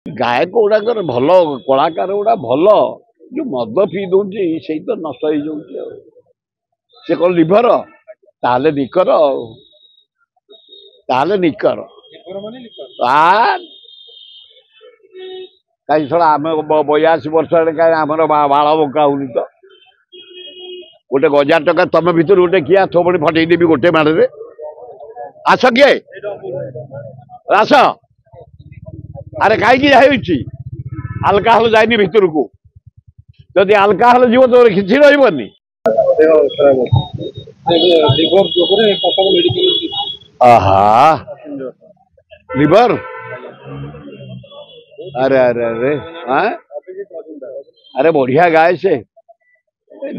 गायक गुड़ाकर भल कलाकार गुड़ा भल जो मद पी दौर से तो नष्ट हो से कौन लिभर ताले निकर ताले निकर कहीं थोड़ा आम 82 वर्ष कहीं आम बाल बंका होनी तो गोटे 1000 टका तुम भर गोटे किए थोड़ी फटेदेवी गोटे माड़े आस किए आस अरे कहीं आलकाहल जाए भितर को जदि आलकाहल जीव तो किसी रही लिवर अरे अरे अरे हाँ अरे बढ़िया गाय से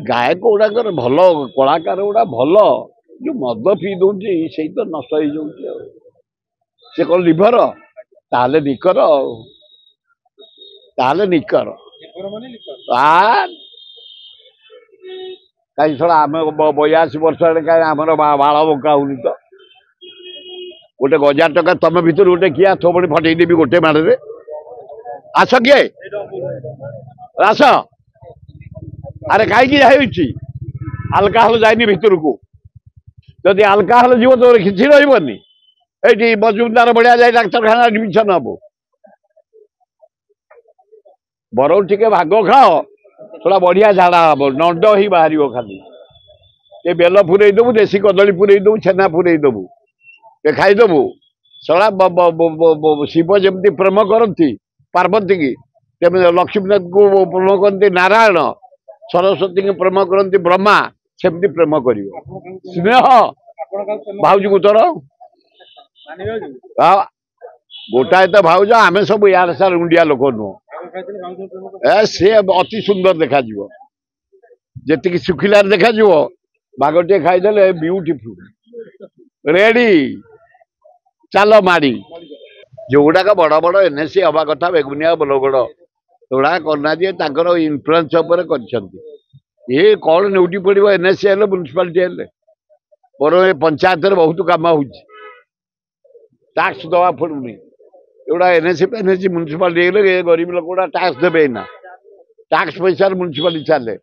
गायक गुड़ाकर भल कलाकार गुड़ा भल जो मद पी दौर से तो नष्ट हो से कौन लिभर ताले निकर ताले निकर कहीं थोड़ा आम 82 वर्ष कहीं आम बाल बंका होनी तो गोटे 1000 टका तुम भर गोटे किए थोड़ी फटेदेवी गोटे माड़े आस किए आस अरे कहीं आलकाहल जाए भितर को जदि आलकाहल जीव तो किसी रही ये मजुमदार बढ़िया जाए डाक्तखाना एडमिशन हम बर टे भाग खाओ थोड़ा बढ़िया झाड़ा हम नंड ही बाहर खाली ये बेल पुरे दबू देशी कदली पुरे दबू छेना पुरे दबू ये खाईदबू सड़ा शिव जमी प्रेम करती पार्वती की लक्ष्मीनाथ को प्रेम करती नारायण सरस्वती को प्रेम करती ब्रह्मा सेमती प्रेम कर स्नेह भाज को तोर गोटाए तो भाज आम सब यार सार उंडिया लोक नुह सी अति सुंदर देखा जी सुखिलार देखा बाघटे खाईदे ब्यूटीफुल रेडी चल माड़ी जो गुड़ाक बड़ बड़ एनएससी हवा कथा बेगुनिया बलगड़ गुड़ा करना जी इन्फ्लुएंस ये कौन न्यूटी पड़ो एनएससी हेल्ले म्यूनिसिपालिटी हेल्ले पर पंचायत बहुत कम हो टैक्स दवा पड़ूनी एगुड़ा एनएससी एनएससी म्यूनिसिपालिटी हेल्ले गरीब लोक गुड़ा टैक्स देवे ना टैक्स पैसा म्यूनिसिपालिटी चले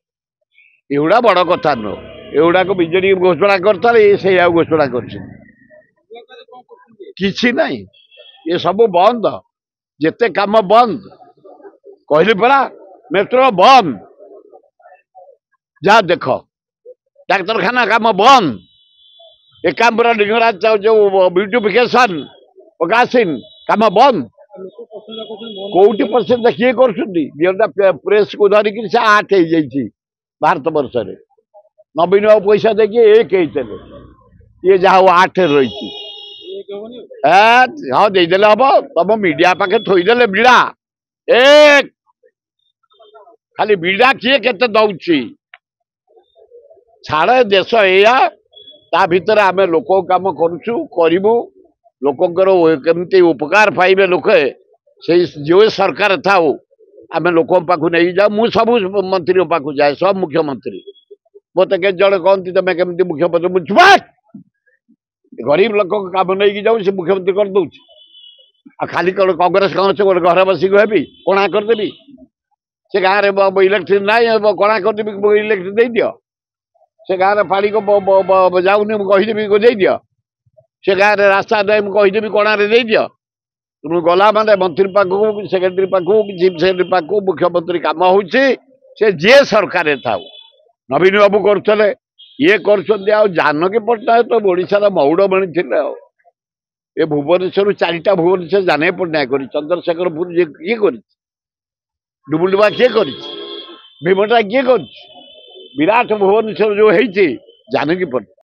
एगुड़ा बड़ कथा नुह एगुड़ा को बीजेडी घोषणा करता से घोषणा कर ये सब बंद जिते काम बंद कहली परा मेट्रो बंद जा देख डाक्तरखाना काम बंद एकाम्बरा लिंगराज जो ब्यूटिफिकेशन प्रकाशन काम बंद कौटी परसेंट किए कर प्रेस को धरिक से 8 हो भारत वर्ष नवीन बाबू पैसा देखिए 1 होते ये जहाँ 8 रही हाँ देदेले हम तुम मीडिया पाखे थोईदे बीड़ा एक खाली बीड़ा किए के दौची छाड़े देश या ता भीतर आम लोक काम करूँ लोकंर केमती उपकार पाइबे लोके से जो सरकार था आम लोक पाखु नहीं जाओ मु सब मंत्री पाखु जाए सब मुख्यमंत्री मत के जड़े कहती तुम केमती मुख्यमंत्री मुझे गरीब लोक काम नहीं जाऊँ से मुख्यमंत्री कर दौर खाली कौन कांग्रेस कांग्रेस गोटे घर बसिक हेबी कणा करदेवी से गाँव में इलेक्ट्रिक ना कणा करदेवी इलेक्ट्रिक दे दियो से गाँव में पानी को जाऊनी कहीदेवी दे दियो से गाँव में रास्ता नहीं कहीदेवी कणारे दे दियो तुम गला माने मंत्री पाखु सेक्रेटरी पाखु चीफ सेक्रेटरी पाखु मुख्यमंत्री काम हो जे सरकार था नवीन बाबू करते ये कर जानकी पट्टनायक तो ओडार मौड़मणि थे ये भुवनेश्वर 4टा भुवनेश्वर जानकी पट्टनायक कर चंद्रशेखरपुर किए कर डुबुडुबा किए कर भीमटा किए कर विराट भुवनेश्वर जो है जानकी पट्टनायक।